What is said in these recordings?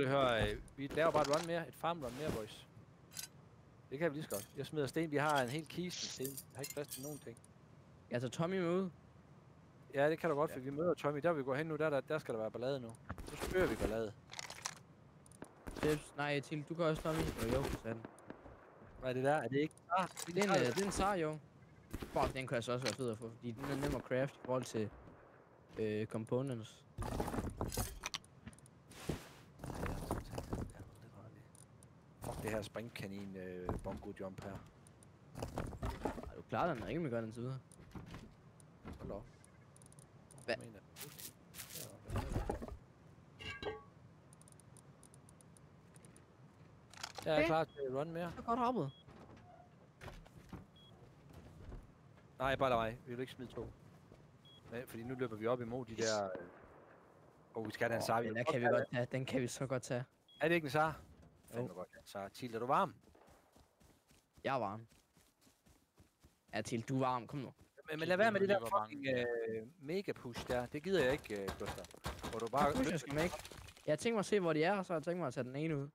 Prøv lige at høre, vi laver bare et run mere. Et farm run mere, boys. Det kan vi lige så godt. Jeg smider sten. Vi har en hel kiste sten. Jeg har ikke plads til nogen ting. Jeg tager Tommy med ud. Ja, det kan du godt, for vi møder Tommy. Der vi går hen nu, der skal der være ballade nu. Nu spørger vi ballade. Nej, til du kan også Tommy. Jo, for satan. Hvad er det der? Er det ikke? Det er en sar, jo. Fuck, den kan altså også være fed at få, fordi den er nem at craft i forhold til components. Fuck det her springkanin bongo jump her. Ej, du klarer den rimelig godt indtil videre. Hold op. Hvad? Jeg er klar til at run mere. Det er godt hoppet. Nej, bare lad mig. Vi vil ikke smide 2. Nej, fordi nu løber vi op imod de der... vi skal have en sar. Den kan vi godt tage. Den kan vi så godt tage. Er det ikke en sar? Fandme godt, en sar. Til, er du varm? Jeg er varm. Ja, til du er varm. Kom nu. Men lad være med det der fucking mega push der. Det gider jeg ikke, Gustav. Hvor du bare... Push, jeg skal make. Jeg tænker mig at se, hvor de er, og så har jeg tænkt mig at tage den ene ud.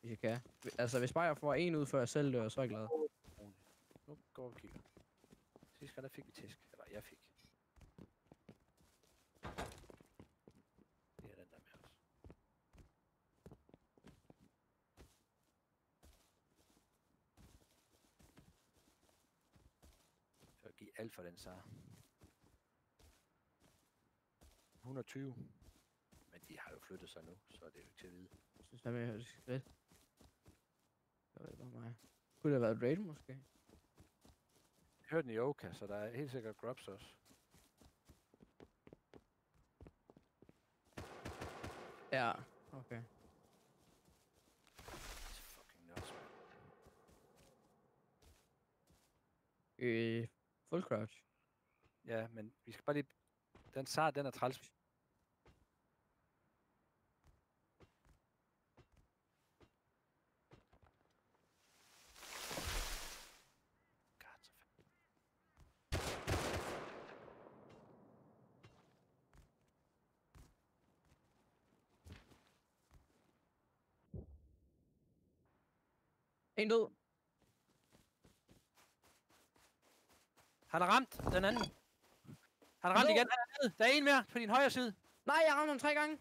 Hvis jeg kan. Altså, hvis bare jeg får en ud, før jeg selv dør, så er jeg glad. Nu går vi og kigger. Sidste gang der fik vi tæsk. Eller jeg fik. Det er den der med os. Så jeg giver alt for den sar. 120. Men de har jo flyttet sig nu, så det er jo ikke til at vide. Jeg synes, at jeg hørte skridt. Det var det bare mig. Kunne det have været raid, måske? Jeg hørte den i Oka, så der er helt sikkert grubs også. Ja, okay. Fucking nuts, Full crouch. Ja, men vi skal bare lige... Den SAR, den er træls. God, så fanden. En død. Han har ramt den anden. Han har ramt igen. Han er nede. Der er en mere på din højre side. Nej, jeg ramte ham 3 gange.